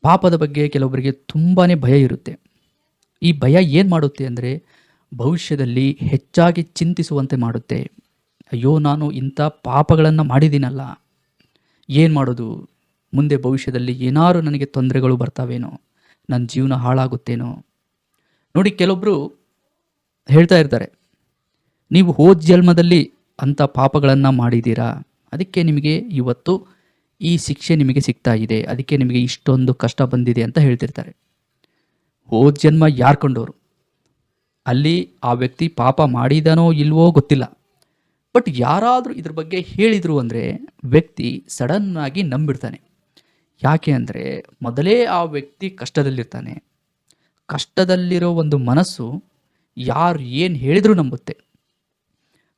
ಪಾಪದ ಬಗ್ಗೆ ಕೆಲವೊಬ್ಬರಿಗೆ ತುಂಬಾ ಭಯ ಇರುತ್ತೆ. ಈ ಭಯ ಏನು ಮಾಡುತ್ತೆ ಅಂದರೆ, ಭವಿಷ್ಯದಲ್ಲಿ ಹೆಚ್ಚಾಗಿ ಚಿಂತಿಸುವಂತೆ ಮಾಡುತ್ತೆ. ಅಯ್ಯೋ, ನಾನು ಇಂಥ ಪಾಪಗಳನ್ನು ಮಾಡಿದ್ದೀನಲ್ಲ, ಏನು ಮಾಡೋದು? ಮುಂದೆ ಭವಿಷ್ಯದಲ್ಲಿ ಏನಾದ್ರು ನನಗೆ ತೊಂದರೆಗಳು ಬರ್ತಾವೇನೋ, ನನ್ನ ಜೀವನ ಹಾಳಾಗುತ್ತೇನೋ. ನೋಡಿ, ಕೆಲವೊಬ್ಬರು ಹೇಳ್ತಾ ಇರ್ತಾರೆ, ನೀವು ಹೋದ ಜನ್ಮದಲ್ಲಿ ಅಂಥ ಪಾಪಗಳನ್ನು ಮಾಡಿದ್ದೀರಾ, ಅದಕ್ಕೆ ನಿಮಗೆ ಇವತ್ತು ಈ ಶಿಕ್ಷೆ ನಿಮಗೆ ಸಿಗ್ತಾ ಇದೆ, ಅದಕ್ಕೆ ನಿಮಗೆ ಇಷ್ಟೊಂದು ಕಷ್ಟ ಬಂದಿದೆ ಅಂತ ಹೇಳ್ತಿರ್ತಾರೆ. ಹೋದ ಜನ್ಮ ಯಾರು ಕಂಡವರು? ಅಲ್ಲಿ ಆ ವ್ಯಕ್ತಿ ಪಾಪ ಮಾಡಿದನೋ ಇಲ್ವೋ ಗೊತ್ತಿಲ್ಲ. ಬಟ್ ಯಾರಾದರೂ ಇದ್ರ ಬಗ್ಗೆ ಹೇಳಿದರು ಅಂದರೆ ವ್ಯಕ್ತಿ ಸಡನ್ನಾಗಿ ನಂಬಿಡ್ತಾನೆ. ಯಾಕೆ ಅಂದರೆ, ಮೊದಲೇ ಆ ವ್ಯಕ್ತಿ ಕಷ್ಟದಲ್ಲಿರ್ತಾನೆ. ಕಷ್ಟದಲ್ಲಿರೋ ಒಂದು ಮನಸ್ಸು ಯಾರು ಏನು ಹೇಳಿದರೂ ನಂಬುತ್ತೆ.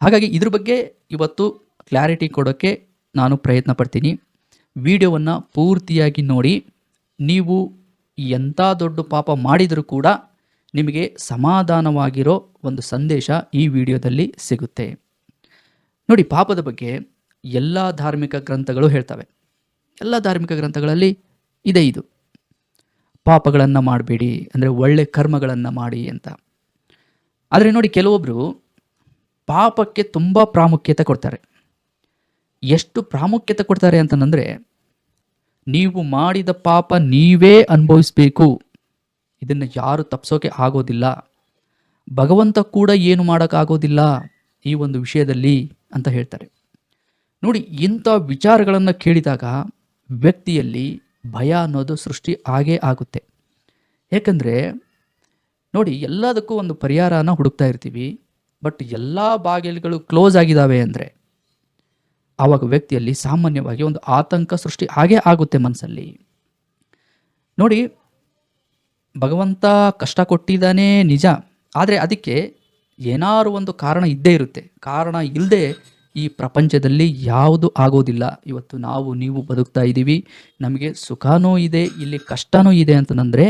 ಹಾಗಾಗಿ ಇದ್ರ ಬಗ್ಗೆ ಇವತ್ತು ಕ್ಲಾರಿಟಿ ಕೊಡೋಕ್ಕೆ ನಾನು ಪ್ರಯತ್ನ ಪಡ್ತೀನಿ. ವಿಡಿಯೋವನ್ನು ಪೂರ್ತಿಯಾಗಿ ನೋಡಿ. ನೀವು ಎಂಥ ದೊಡ್ಡ ಪಾಪ ಮಾಡಿದರೂ ಕೂಡ ನಿಮಗೆ ಸಮಾಧಾನವಾಗಿರೋ ಒಂದು ಸಂದೇಶ ಈ ವಿಡಿಯೋದಲ್ಲಿ ಸಿಗುತ್ತೆ. ನೋಡಿ, ಪಾಪದ ಬಗ್ಗೆ ಎಲ್ಲ ಧಾರ್ಮಿಕ ಗ್ರಂಥಗಳು ಹೇಳ್ತವೆ. ಎಲ್ಲ ಧಾರ್ಮಿಕ ಗ್ರಂಥಗಳಲ್ಲಿ ಇದೆ ಇದು. ಪಾಪಗಳನ್ನು ಮಾಡಬೇಡಿ, ಅಂದರೆ ಒಳ್ಳೆ ಕರ್ಮಗಳನ್ನು ಮಾಡಿ ಅಂತ. ಆದರೆ ನೋಡಿ, ಕೆಲವೊಬ್ಬರು ಪಾಪಕ್ಕೆ ತುಂಬ ಪ್ರಾಮುಖ್ಯತೆ ಕೊಡ್ತಾರೆ. ಎಷ್ಟು ಪ್ರಾಮುಖ್ಯತೆ ಕೊಡ್ತಾರೆ ಅಂತಂದರೆ, ನೀವು ಮಾಡಿದ ಪಾಪ ನೀವೇ ಅನುಭವಿಸಬೇಕು, ಇದನ್ನು ಯಾರು ತಪ್ಪಿಸೋಕೆ ಆಗೋದಿಲ್ಲ, ಭಗವಂತ ಕೂಡ ಏನು ಮಾಡೋಕ್ಕಾಗೋದಿಲ್ಲ ಈ ಒಂದು ವಿಷಯದಲ್ಲಿ ಅಂತ ಹೇಳ್ತಾರೆ. ನೋಡಿ, ಇಂಥ ವಿಚಾರಗಳನ್ನು ಕೇಳಿದಾಗ ವ್ಯಕ್ತಿಯಲ್ಲಿ ಭಯ ಅನ್ನೋದು ಸೃಷ್ಟಿ ಆಗೇ ಆಗುತ್ತೆ. ಏಕೆಂದರೆ ನೋಡಿ, ಎಲ್ಲದಕ್ಕೂ ಒಂದು ಪರಿಹಾರನ ಹುಡುಕ್ತಾ ಇರ್ತೀವಿ. ಬಟ್ ಎಲ್ಲ ಬಾಗಿಲುಗಳು ಕ್ಲೋಸ್ ಆಗಿದ್ದಾವೆ ಅಂದರೆ ಆವಾಗ ವ್ಯಕ್ತಿಯಲ್ಲಿ ಸಾಮಾನ್ಯವಾಗಿ ಒಂದು ಆತಂಕ ಸೃಷ್ಟಿ ಆಗೇ ಆಗುತ್ತೆ ಮನಸ್ಸಲ್ಲಿ. ನೋಡಿ, ಭಗವಂತ ಕಷ್ಟ ಕೊಟ್ಟಿದ್ದಾನೆ ನಿಜ, ಆದರೆ ಅದಕ್ಕೆ ಏನಾರು ಒಂದು ಕಾರಣ ಇದ್ದೇ ಇರುತ್ತೆ. ಕಾರಣ ಇಲ್ಲದೆ ಈ ಪ್ರಪಂಚದಲ್ಲಿ ಯಾವುದು ಆಗೋದಿಲ್ಲ. ಇವತ್ತು ನಾವು ನೀವು ಬದುಕ್ತಾ ಇದ್ದೀವಿ, ನಮಗೆ ಸುಖನೂ ಇದೆ, ಇಲ್ಲಿ ಕಷ್ಟನೂ ಇದೆ ಅಂತಂದರೆ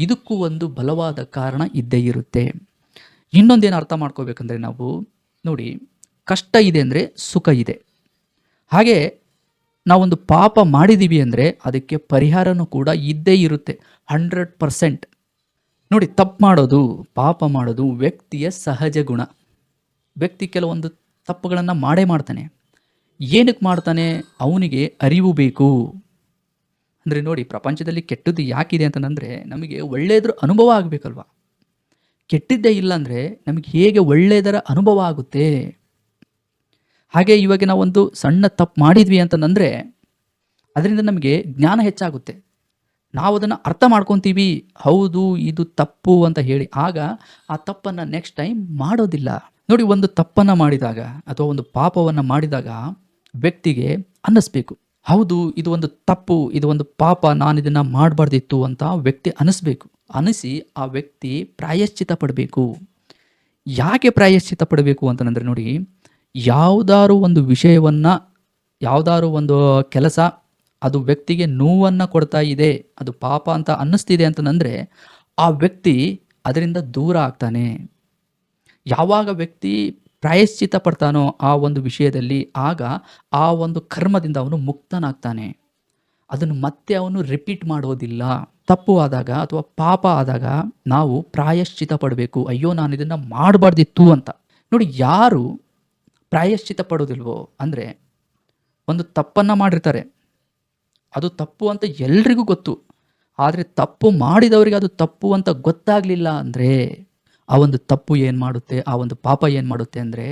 ಇದಕ್ಕೂ ಒಂದು ಬಲವಾದ ಕಾರಣ ಇದ್ದೇ ಇರುತ್ತೆ. ಇನ್ನೊಂದೇನು ಅರ್ಥ ಮಾಡ್ಕೋಬೇಕಂದ್ರೆ, ನಾವು ನೋಡಿ, ಕಷ್ಟ ಇದೆ ಅಂದರೆ ಸುಖ ಇದೆ. ಹಾಗೆ ನಾವೊಂದು ಪಾಪ ಮಾಡಿದ್ದೀವಿ ಅಂದರೆ ಅದಕ್ಕೆ ಪರಿಹಾರನೂ ಕೂಡ ಇದ್ದೇ ಇರುತ್ತೆ 100%. ನೋಡಿ, ತಪ್ಪು ಮಾಡೋದು, ಪಾಪ ಮಾಡೋದು ವ್ಯಕ್ತಿಯ ಸಹಜ ಗುಣ. ವ್ಯಕ್ತಿ ಕೆಲವೊಂದು ತಪ್ಪುಗಳನ್ನು ಮಾಡೇ ಮಾಡ್ತಾನೆ. ಏನಕ್ಕೆ ಮಾಡ್ತಾನೆ? ಅವನಿಗೆ ಅರಿವು ಬೇಕು. ಅಂದರೆ ನೋಡಿ, ಪ್ರಪಂಚದಲ್ಲಿ ಕೆಟ್ಟದ್ದು ಯಾಕಿದೆ ಅಂತಂದರೆ ನಮಗೆ ಒಳ್ಳೆಯದ್ರ ಅನುಭವ ಆಗಬೇಕಲ್ವ. ಕೆಟ್ಟಿದ್ದೇ ಇಲ್ಲ ಅಂದರೆ ನಮಗೆ ಹೇಗೆ ಒಳ್ಳೆಯದರ ಅನುಭವ ಆಗುತ್ತೆ? ಹಾಗೆ ಇವಾಗ ನಾವೊಂದು ಸಣ್ಣ ತಪ್ಪು ಮಾಡಿದ್ವಿ ಅಂತಂದರೆ ಅದರಿಂದ ನಮಗೆ ಜ್ಞಾನ ಹೆಚ್ಚಾಗುತ್ತೆ. ನಾವು ಅದನ್ನು ಅರ್ಥ ಮಾಡ್ಕೊತೀವಿ, ಹೌದು ಇದು ತಪ್ಪು ಅಂತ ಹೇಳಿ. ಆಗ ಆ ತಪ್ಪನ್ನು ನೆಕ್ಸ್ಟ್ ಟೈಮ್ ಮಾಡೋದಿಲ್ಲ. ನೋಡಿ, ಒಂದು ತಪ್ಪನ್ನು ಮಾಡಿದಾಗ ಅಥವಾ ಒಂದು ಪಾಪವನ್ನು ಮಾಡಿದಾಗ ವ್ಯಕ್ತಿಗೆ ಅನ್ನಿಸ್ಬೇಕು, ಹೌದು ಇದು ಒಂದು ತಪ್ಪು, ಇದು ಒಂದು ಪಾಪ, ನಾನು ಇದನ್ನು ಮಾಡಬಾರ್ದಿತ್ತು ಅಂತ ವ್ಯಕ್ತಿ ಅನ್ನಿಸ್ಬೇಕು. ಅನ್ನಿಸಿ ಆ ವ್ಯಕ್ತಿ ಪ್ರಾಯಶ್ಚಿತ್ತ ಪಡಬೇಕು. ಯಾಕೆ ಪ್ರಾಯಶ್ಚಿತ್ತ ಪಡಬೇಕು ಅಂತಂದರೆ, ನೋಡಿ, ಯಾವುದಾದ್ರು ಒಂದು ವಿಷಯವನ್ನು, ಯಾವುದಾದ್ರು ಒಂದು ಕೆಲಸ ಅದು ವ್ಯಕ್ತಿಗೆ ನೋವನ್ನು ಕೊಡ್ತಾ ಇದೆ, ಅದು ಪಾಪ ಅಂತ ಅನ್ನಿಸ್ತಿದೆ ಅಂತಂದರೆ ಆ ವ್ಯಕ್ತಿ ಅದರಿಂದ ದೂರ ಆಗ್ತಾನೆ. ಯಾವಾಗ ವ್ಯಕ್ತಿ ಪ್ರಾಯಶ್ಚಿತ್ತ ಪಡ್ತಾನೋ ಆ ಒಂದು ವಿಷಯದಲ್ಲಿ, ಆಗ ಆ ಒಂದು ಕರ್ಮದಿಂದ ಅವನು ಮುಕ್ತನಾಗ್ತಾನೆ. ಅದನ್ನು ಮತ್ತೆ ಅವನು ರಿಪೀಟ್ ಮಾಡೋದಿಲ್ಲ. ತಪ್ಪು ಆದಾಗ ಅಥವಾ ಪಾಪ ಆದಾಗ ನಾವು ಪ್ರಾಯಶ್ಚಿತ್ತ ಪಡಬೇಕು, ಅಯ್ಯೋ ನಾನು ಇದನ್ನು ಮಾಡಬಾರ್ದಿತ್ತು ಅಂತ. ನೋಡಿ, ಯಾರು ಪ್ರಾಯಶ್ಚಿತ್ತ ಪಡೋದಿಲ್ವೋ ಅಂದರೆ, ಒಂದು ತಪ್ಪನ್ನು ಮಾಡಿರ್ತಾರೆ, ಅದು ತಪ್ಪು ಅಂತ ಎಲ್ರಿಗೂ ಗೊತ್ತು, ಆದರೆ ತಪ್ಪು ಮಾಡಿದವರಿಗೆ ಅದು ತಪ್ಪು ಅಂತ ಗೊತ್ತಾಗಲಿಲ್ಲ ಅಂದರೆ ಆ ಒಂದು ತಪ್ಪು ಏನು ಮಾಡುತ್ತೆ, ಆ ಒಂದು ಪಾಪ ಏನು ಮಾಡುತ್ತೆ ಅಂದರೆ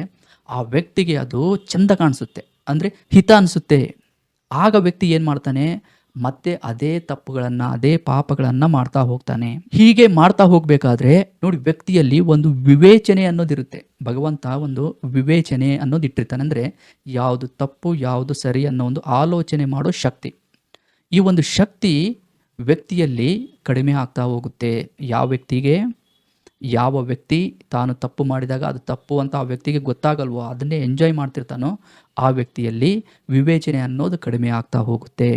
ಆ ವ್ಯಕ್ತಿಗೆ ಅದು ಚೆಂದ ಕಾಣಿಸುತ್ತೆ, ಅಂದರೆ ಹಿತ ಅನಿಸುತ್ತೆ. ಆಗ ವ್ಯಕ್ತಿ ಏನು ಮಾಡ್ತಾನೆ, ಮತ್ತೆ ಅದೇ ತಪ್ಪುಗಳನ್ನು, ಅದೇ ಪಾಪಗಳನ್ನು ಮಾಡ್ತಾ ಹೋಗ್ತಾನೆ. ಹೀಗೆ ಮಾಡ್ತಾ ಹೋಗಬೇಕಾದ್ರೆ ನೋಡಿ, ವ್ಯಕ್ತಿಯಲ್ಲಿ ಒಂದು ವಿವೇಚನೆ ಅನ್ನೋದಿರುತ್ತೆ. ಭಗವಂತ ಒಂದು ವಿವೇಚನೆ ಅನ್ನೋದು ಇಟ್ಟಿರ್ತಾನೆ. ಅಂದರೆ ಯಾವುದು ತಪ್ಪು ಯಾವುದು ಸರಿ ಅನ್ನೋ ಒಂದು ಆಲೋಚನೆ ಮಾಡೋ ಶಕ್ತಿ. ಈ ಒಂದು ಶಕ್ತಿ ವ್ಯಕ್ತಿಯಲ್ಲಿ ಕಡಿಮೆ ಆಗ್ತಾ ಹೋಗುತ್ತೆ. ಯಾವ ವ್ಯಕ್ತಿ ತಾನು ತಪ್ಪು ಮಾಡಿದಾಗ ಅದು ತಪ್ಪು ಅಂತ ಆ ವ್ಯಕ್ತಿಗೆ ಗೊತ್ತಾಗಲ್ವೋ, ಅದನ್ನೇ ಎಂಜಾಯ್ ಮಾಡ್ತಿರ್ತಾನೋ, ಆ ವ್ಯಕ್ತಿಯಲ್ಲಿ ವಿವೇಚನೆ ಅನ್ನೋದು ಕಡಿಮೆ ಆಗ್ತಾ ಹೋಗುತ್ತೆ.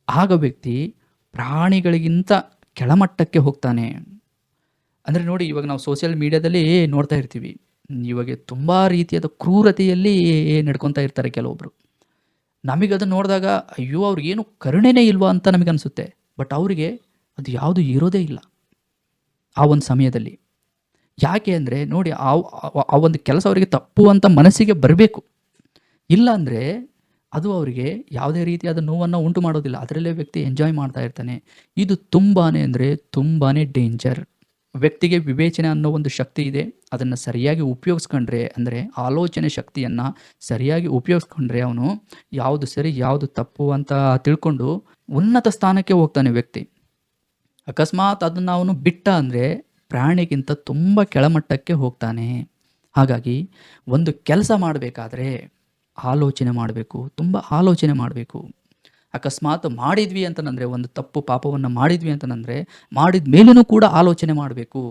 ಆಗ ವ್ಯಕ್ತಿ ಪ್ರಾಣಿಗಳಿಗಿಂತ ಕೆಳಮಟ್ಟಕ್ಕೆ ಹೋಗ್ತಾನೆ. ಅಂದರೆ ನೋಡಿ, ಇವಾಗ ನಾವು ಸೋಷಿಯಲ್ ಮೀಡಿಯಾದಲ್ಲಿ ನೋಡ್ತಾ ಇರ್ತೀವಿ, ಇವಾಗ ತುಂಬ ರೀತಿಯಾದ ಕ್ರೂರತೆಯಲ್ಲಿ ನಡ್ಕೊತಾ ಇರ್ತಾರೆ ಕೆಲವೊಬ್ಬರು. ನಮಗದನ್ನು ನೋಡಿದಾಗ ಅಯ್ಯೋ, ಅವ್ರಿಗೇನು ಕರುಣೆನೇ ಇಲ್ವಾ ಅಂತ ನಮಗನ್ಸುತ್ತೆ. ಬಟ್ ಅವರಿಗೆ ಅದು ಯಾವುದು ಇರೋದೇ ಇಲ್ಲ ಆ ಒಂದು ಸಮಯದಲ್ಲಿ. ಯಾಕೆ ಅಂದರೆ ನೋಡಿ, ಆ ಒಂದು ಕೆಲಸ ಅವರಿಗೆ ತಪ್ಪು ಅಂತ ಮನಸ್ಸಿಗೆ ಬರಬೇಕು. ಇಲ್ಲ ಅಂದರೆ ಅದು ಅವರಿಗೆ ಯಾವುದೇ ರೀತಿಯಾದ ನೋವನ್ನು ಉಂಟು ಮಾಡೋದಿಲ್ಲ. ಅದರಲ್ಲೇ ವ್ಯಕ್ತಿ ಎಂಜಾಯ್ ಮಾಡ್ತಾ ಇರ್ತಾನೆ. ಇದು ತುಂಬಾ ಅಂದರೆ ತುಂಬಾ ಡೇಂಜರ್. ವ್ಯಕ್ತಿಗೆ ವಿವೇಚನೆ ಅನ್ನೋ ಒಂದು ಶಕ್ತಿ ಇದೆ. ಅದನ್ನು ಸರಿಯಾಗಿ ಉಪಯೋಗಿಸ್ಕೊಂಡ್ರೆ, ಅಂದರೆ ಆಲೋಚನೆ ಶಕ್ತಿಯನ್ನು ಸರಿಯಾಗಿ ಉಪಯೋಗಿಸ್ಕೊಂಡ್ರೆ ಅವನು ಯಾವುದು ಸರಿ ಯಾವುದು ತಪ್ಪು ಅಂತ ತಿಳ್ಕೊಂಡು ಉನ್ನತ ಸ್ಥಾನಕ್ಕೆ ಹೋಗ್ತಾನೆ ವ್ಯಕ್ತಿ. ಅಕಸ್ಮಾತ್ ಅದನ್ನು ಅವನು ಬಿಟ್ಟ ಅಂದರೆ ಪ್ರಾಣಿಗಿಂತ ತುಂಬ ಕೆಳಮಟ್ಟಕ್ಕೆ ಹೋಗ್ತಾನೆ. ಹಾಗಾಗಿ ಒಂದು ಕೆಲಸ ಮಾಡಬೇಕಾದ್ರೆ ಆಲೋಚನೆ ಮಾಡಬೇಕು, ತುಂಬ ಆಲೋಚನೆ ಮಾಡಬೇಕು. ಅಕಸ್ಮಾತ್ ಮಾಡಿದ್ವಿ ಅಂತಂದರೆ, ಒಂದು ತಪ್ಪು ಪಾಪವನ್ನು ಮಾಡಿದ್ವಿ ಅಂತಂದರೆ ಮಾಡಿದ ಮೇಲೂ ಕೂಡ ಆಲೋಚನೆ ಮಾಡಬೇಕು.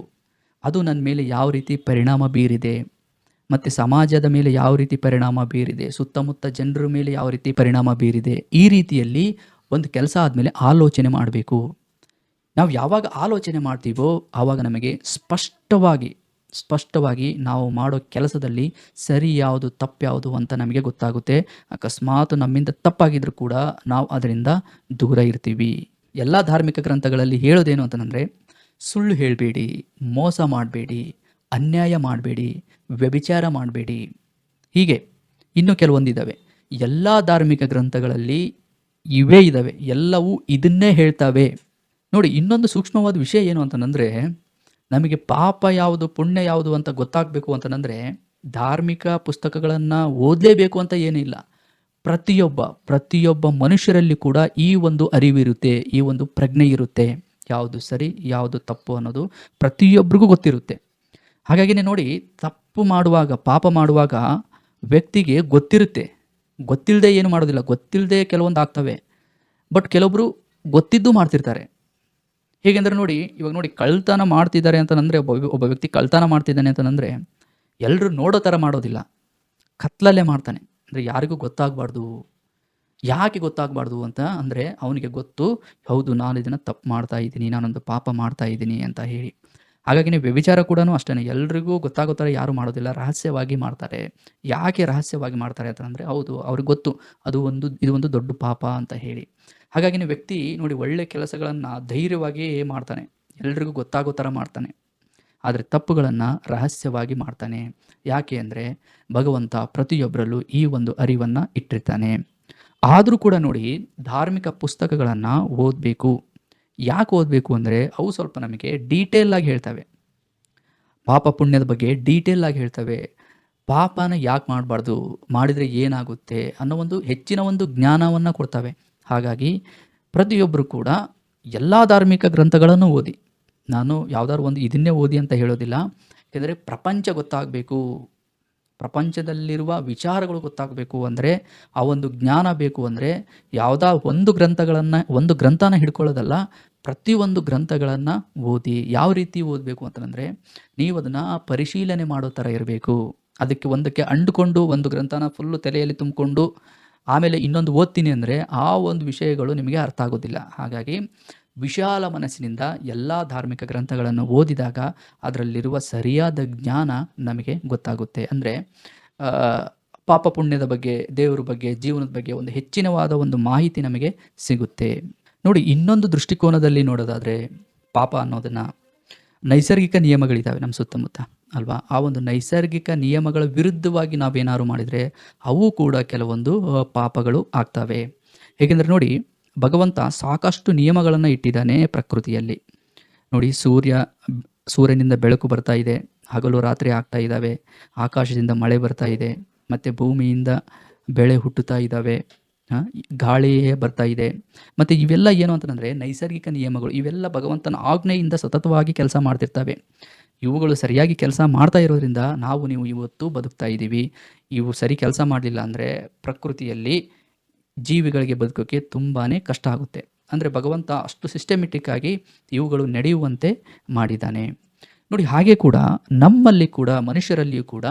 ಅದು ನನ್ನ ಮೇಲೆ ಯಾವ ರೀತಿ ಪರಿಣಾಮ ಬೀರಿದೆ, ಮತ್ತು ಸಮಾಜದ ಮೇಲೆ ಯಾವ ರೀತಿ ಪರಿಣಾಮ ಬೀರಿದೆ, ಸುತ್ತಮುತ್ತ ಜನರ ಮೇಲೆ ಯಾವ ರೀತಿ ಪರಿಣಾಮ ಬೀರಿದೆ. ಈ ರೀತಿಯಲ್ಲಿ ಒಂದು ಕೆಲಸ ಆದಮೇಲೆ ಆಲೋಚನೆ ಮಾಡಬೇಕು. ನಾವು ಯಾವಾಗ ಆಲೋಚನೆ ಮಾಡ್ತೀವೋ ಆವಾಗ ನಮಗೆ ಸ್ಪಷ್ಟವಾಗಿ ನಾವು ಮಾಡೋ ಕೆಲಸದಲ್ಲಿ ಸರಿ ಯಾವುದು ತಪ್ಪು ಯಾವುದು ಅಂತ ನಮಗೆ ಗೊತ್ತಾಗುತ್ತೆ. ಅಕಸ್ಮಾತ್ ನಮ್ಮಿಂದ ತಪ್ಪಾಗಿದ್ರೂ ಕೂಡ ನಾವು ಅದರಿಂದ ದೂರ ಇರ್ತೀವಿ. ಎಲ್ಲ ಧಾರ್ಮಿಕ ಗ್ರಂಥಗಳಲ್ಲಿ ಹೇಳೋದೇನು ಅಂತಂದರೆ, ಸುಳ್ಳು ಹೇಳಬೇಡಿ, ಮೋಸ ಮಾಡಬೇಡಿ, ಅನ್ಯಾಯ ಮಾಡಬೇಡಿ, ವ್ಯಭಿಚಾರ ಮಾಡಬೇಡಿ. ಹೀಗೆ ಇನ್ನೂ ಕೆಲವೊಂದಿದ್ದಾವೆ. ಎಲ್ಲ ಧಾರ್ಮಿಕ ಗ್ರಂಥಗಳಲ್ಲಿ ಇವೇ ಇದ್ದಾವೆ, ಎಲ್ಲವೂ ಇದನ್ನೇ ಹೇಳ್ತವೆ. ನೋಡಿ, ಇನ್ನೊಂದು ಸೂಕ್ಷ್ಮವಾದ ವಿಷಯ ಏನು ಅಂತಂದರೆ, ನಮಗೆ ಪಾಪ ಯಾವುದು ಪುಣ್ಯ ಯಾವುದು ಅಂತ ಗೊತ್ತಾಗಬೇಕು ಅಂತಂದರೆ ಧಾರ್ಮಿಕ ಪುಸ್ತಕಗಳನ್ನು ಓದಲೇಬೇಕು ಅಂತ ಏನಿಲ್ಲ. ಪ್ರತಿಯೊಬ್ಬ ಮನುಷ್ಯರಲ್ಲಿ ಕೂಡ ಈ ಒಂದು ಅರಿವಿರುತ್ತೆ, ಈ ಒಂದು ಪ್ರಜ್ಞೆ ಇರುತ್ತೆ. ಯಾವುದು ಸರಿ ಯಾವುದು ತಪ್ಪು ಅನ್ನೋದು ಪ್ರತಿಯೊಬ್ಬರಿಗೂ ಗೊತ್ತಿರುತ್ತೆ. ಹಾಗಾಗಿನೇ ನೋಡಿ, ತಪ್ಪು ಮಾಡುವಾಗ, ಪಾಪ ಮಾಡುವಾಗ ವ್ಯಕ್ತಿಗೆ ಗೊತ್ತಿರುತ್ತೆ. ಗೊತ್ತಿಲ್ಲದೆ ಏನು ಮಾಡೋದಿಲ್ಲ, ಗೊತ್ತಿಲ್ಲದೆ ಕೆಲವೊಂದು ಆಗ್ತವೆ. ಬಟ್ ಕೆಲವೊಬ್ಬರು ಗೊತ್ತಿದ್ದು ಮಾಡ್ತಿರ್ತಾರೆ. ಹೇಗೆಂದರೆ ನೋಡಿ, ಇವಾಗ ನೋಡಿ, ಕಳ್ತನ ಮಾಡ್ತಿದ್ದಾರೆ ಅಂತಂದರೆ, ಒಬ್ಬ ವ್ಯಕ್ತಿ ಕಳ್ತನ ಮಾಡ್ತಿದ್ದಾನೆ ಅಂತಂದರೆ ಎಲ್ಲರೂ ನೋಡೋ ಥರ ಮಾಡೋದಿಲ್ಲ, ಕತ್ಲಲ್ಲೇ ಮಾಡ್ತಾನೆ. ಅಂದರೆ ಯಾರಿಗೂ ಗೊತ್ತಾಗಬಾರ್ದು. ಯಾಕೆ ಗೊತ್ತಾಗಬಾರ್ದು ಅಂತ ಅಂದರೆ, ಅವನಿಗೆ ಗೊತ್ತು, ಹೌದು ನಾನು ಇದನ್ನು ತಪ್ಪು ಮಾಡ್ತಾ ಇದ್ದೀನಿ, ನಾನೊಂದು ಪಾಪ ಮಾಡ್ತಾ ಇದ್ದೀನಿ ಅಂತ ಹೇಳಿ. ಹಾಗಾಗಿ ವ್ಯಭಿಚಾರ ಕೂಡ ಅಷ್ಟೇ, ಎಲ್ರಿಗೂ ಗೊತ್ತಾಗೋ ಥರ ಯಾರು ಮಾಡೋದಿಲ್ಲ, ರಹಸ್ಯವಾಗಿ ಮಾಡ್ತಾರೆ. ಯಾಕೆ ರಹಸ್ಯವಾಗಿ ಮಾಡ್ತಾರೆ ಅಂತಂದರೆ, ಹೌದು ಅವ್ರಿಗೆ ಗೊತ್ತು ಇದು ಒಂದು ದೊಡ್ಡ ಪಾಪ ಅಂತ ಹೇಳಿ. ಹಾಗಾಗಿ ವ್ಯಕ್ತಿ ನೋಡಿ, ಒಳ್ಳೆ ಕೆಲಸಗಳನ್ನು ಧೈರ್ಯವಾಗಿ ಮಾಡ್ತಾನೆ, ಎಲ್ರಿಗೂ ಗೊತ್ತಾಗೋ ಥರ ಮಾಡ್ತಾನೆ. ಆದರೆ ತಪ್ಪುಗಳನ್ನು ರಹಸ್ಯವಾಗಿ ಮಾಡ್ತಾನೆ. ಯಾಕೆ ಅಂದರೆ ಭಗವಂತ ಪ್ರತಿಯೊಬ್ಬರಲ್ಲೂ ಈ ಒಂದು ಅರಿವನ್ನು ಇಟ್ಟಿರ್ತಾನೆ. ಆದರೂ ಕೂಡ ನೋಡಿ, ಧಾರ್ಮಿಕ ಪುಸ್ತಕಗಳನ್ನು ಓದಬೇಕು. ಯಾಕೆ ಓದಬೇಕು ಅಂದರೆ ಅವು ಸ್ವಲ್ಪ ನಮಗೆ ಡೀಟೇಲ್ ಆಗಿ ಹೇಳ್ತವೆ. ಪಾಪ ಪುಣ್ಯದ ಬಗ್ಗೆ ಡೀಟೇಲ್ ಆಗಿ ಹೇಳ್ತವೆ. ಪಾಪನ ಯಾಕೆ ಮಾಡಬಾರ್ದು, ಮಾಡಿದರೆ ಏನಾಗುತ್ತೆ ಅನ್ನೋ ಒಂದು ಹೆಚ್ಚಿನ ಒಂದು ಜ್ಞಾನವನ್ನು ಕೊಡ್ತವೆ. ಹಾಗಾಗಿ ಪ್ರತಿಯೊಬ್ಬರು ಕೂಡ ಎಲ್ಲ ಧಾರ್ಮಿಕ ಗ್ರಂಥಗಳನ್ನು ಓದಿ. ನಾನು ಯಾವುದಾದ್ರು ಒಂದು ಇದನ್ನೇ ಓದಿ ಅಂತ ಹೇಳೋದಿಲ್ಲ. ಯಾಕೆಂದರೆ ಪ್ರಪಂಚ ಗೊತ್ತಾಗಬೇಕು, ಪ್ರಪಂಚದಲ್ಲಿರುವ ವಿಚಾರಗಳು ಗೊತ್ತಾಗಬೇಕು ಅಂದರೆ, ಆ ಒಂದು ಜ್ಞಾನ ಬೇಕು ಅಂದರೆ ಒಂದು ಗ್ರಂಥನ ಹಿಡ್ಕೊಳ್ಳೋದಲ್ಲ, ಪ್ರತಿಯೊಂದು ಗ್ರಂಥಗಳನ್ನು ಓದಿ. ಯಾವ ರೀತಿ ಓದಬೇಕು ಅಂತಂದರೆ, ನೀವು ಅದನ್ನು ಪರಿಶೀಲನೆ ಮಾಡೋ ಥರ ಇರಬೇಕು. ಒಂದಕ್ಕೆ ಅಂಡುಕೊಂಡು ಒಂದು ಗ್ರಂಥನ ಫುಲ್ಲು ತಲೆಯಲ್ಲಿ ತುಂಬಿಕೊಂಡು ಆಮೇಲೆ ಇನ್ನೊಂದು ಓದ್ತೀನಿ ಅಂದರೆ ಆ ಒಂದು ವಿಷಯಗಳು ನಿಮಗೆ ಅರ್ಥ ಆಗೋದಿಲ್ಲ. ಹಾಗಾಗಿ ವಿಶಾಲ ಮನಸ್ಸಿನಿಂದ ಎಲ್ಲ ಧಾರ್ಮಿಕ ಗ್ರಂಥಗಳನ್ನು ಓದಿದಾಗ ಅದರಲ್ಲಿರುವ ಸರಿಯಾದ ಜ್ಞಾನ ನಮಗೆ ಗೊತ್ತಾಗುತ್ತೆ. ಅಂದರೆ ಪಾಪ ಪುಣ್ಯದ ಬಗ್ಗೆ, ದೇವರ ಬಗ್ಗೆ, ಜೀವನದ ಬಗ್ಗೆ ಒಂದು ಹೆಚ್ಚಿನವಾದ ಒಂದು ಮಾಹಿತಿ ನಮಗೆ ಸಿಗುತ್ತೆ. ನೋಡಿ, ಇನ್ನೊಂದು ದೃಷ್ಟಿಕೋನದಲ್ಲಿ ನೋಡೋದಾದರೆ, ಪಾಪ ಅನ್ನೋದನ್ನು ನೈಸರ್ಗಿಕ ನಿಯಮಗಳಿದ್ದಾವೆ ನಮ್ಮ ಸುತ್ತಮುತ್ತ ಅಲ್ವಾ. ಆ ಒಂದು ನೈಸರ್ಗಿಕ ನಿಯಮಗಳ ವಿರುದ್ಧವಾಗಿ ನಾವೇನಾದ್ರು ಮಾಡಿದರೆ ಅವು ಕೂಡ ಕೆಲವೊಂದು ಪಾಪಗಳು ಆಗ್ತವೆ. ಹೇಗೆಂದರೆ ನೋಡಿ, ಭಗವಂತ ಸಾಕಷ್ಟು ನಿಯಮಗಳನ್ನು ಇಟ್ಟಿದ್ದಾನೆ ಪ್ರಕೃತಿಯಲ್ಲಿ. ನೋಡಿ, ಸೂರ್ಯನಿಂದ ಬೆಳಕು ಬರ್ತಾ ಇದೆ, ಹಗಲು ರಾತ್ರಿ ಆಗ್ತಾ ಇದ್ದಾವೆ, ಆಕಾಶದಿಂದ ಮಳೆ ಬರ್ತಾ ಇದೆ, ಮತ್ತು ಭೂಮಿಯಿಂದ ಬೆಳೆ ಹುಟ್ಟುತ್ತಾ ಇದ್ದಾವೆ, ಗಾಳಿಯೇ ಬರ್ತಾ ಇದೆ. ಮತ್ತು ಇವೆಲ್ಲ ಏನು ಅಂತಂದರೆ ನೈಸರ್ಗಿಕ ನಿಯಮಗಳು. ಇವೆಲ್ಲ ಭಗವಂತನ ಆಜ್ಞೆಯಿಂದ ಸತತವಾಗಿ ಕೆಲಸ ಮಾಡ್ತಿರ್ತವೆ. ಇವುಗಳು ಸರಿಯಾಗಿ ಕೆಲಸ ಮಾಡ್ತಾ ಇರೋದ್ರಿಂದ ನೀವು ಇವತ್ತು ಬದುಕ್ತಾ ಇದ್ದೀವಿ. ಇವು ಸರಿ ಕೆಲಸ ಮಾಡಲಿಲ್ಲ ಅಂದರೆ ಪ್ರಕೃತಿಯಲ್ಲಿ ಜೀವಿಗಳಿಗೆ ಬದುಕೋಕ್ಕೆ ತುಂಬಾ ಕಷ್ಟ ಆಗುತ್ತೆ. ಅಂದರೆ ಭಗವಂತ ಅಷ್ಟು ಸಿಸ್ಟಮೆಟಿಕ್ ಆಗಿ ಇವುಗಳು ನಡೆಯುವಂತೆ ಮಾಡಿದ್ದಾನೆ. ನೋಡಿ, ಹಾಗೆ ಕೂಡ ನಮ್ಮಲ್ಲಿ ಕೂಡ, ಮನುಷ್ಯರಲ್ಲಿಯೂ ಕೂಡ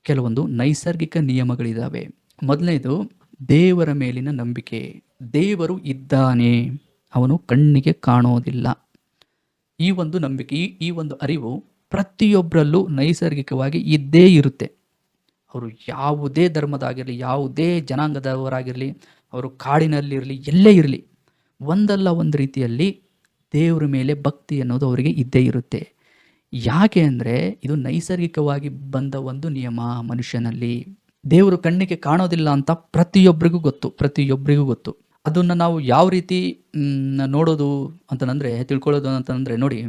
ಕೆಲವೊಂದು ನೈಸರ್ಗಿಕ ನಿಯಮಗಳಿದ್ದಾವೆ. ಮೊದಲನೇದು ದೇವರ ಮೇಲಿನ ನಂಬಿಕೆ. ದೇವರು ಇದ್ದಾನೆ, ಅವನು ಕಣ್ಣಿಗೆ ಕಾಣೋದಿಲ್ಲ. ಈ ಒಂದು ನಂಬಿಕೆ, ಈ ಒಂದು ಅರಿವು ಪ್ರತಿಯೊಬ್ಬರಲ್ಲೂ ನೈಸರ್ಗಿಕವಾಗಿ ಇದ್ದೇ ಇರುತ್ತೆ. ಅವರು ಯಾವುದೇ ಧರ್ಮದಾಗಿರಲಿ, ಯಾವುದೇ ಜನಾಂಗದವರಾಗಿರಲಿ, ಅವರು ಕಾಡಿನಲ್ಲಿರಲಿ, ಎಲ್ಲೇ ಇರಲಿ, ಒಂದಲ್ಲ ಒಂದು ರೀತಿಯಲ್ಲಿ ದೇವ್ರ ಮೇಲೆ ಭಕ್ತಿ ಅನ್ನೋದು ಅವರಿಗೆ ಇದ್ದೇ ಇರುತ್ತೆ. ಯಾಕೆ ಅಂದರೆ ಇದು ನೈಸರ್ಗಿಕವಾಗಿ ಬಂದ ಒಂದು ನಿಯಮ ಮನುಷ್ಯನಲ್ಲಿ. ದೇವರು ಕಣ್ಣಿಗೆ ಕಾಣೋದಿಲ್ಲ ಅಂತ ಪ್ರತಿಯೊಬ್ಬರಿಗೂ ಗೊತ್ತು. ಅದನ್ನು ನಾವು ಯಾವ ರೀತಿ ನೋಡೋದು ಅಂತಂದರೆ, ತಿಳ್ಕೊಳ್ಳೋದು ಅಂತಂದರೆ ನೋಡಿ,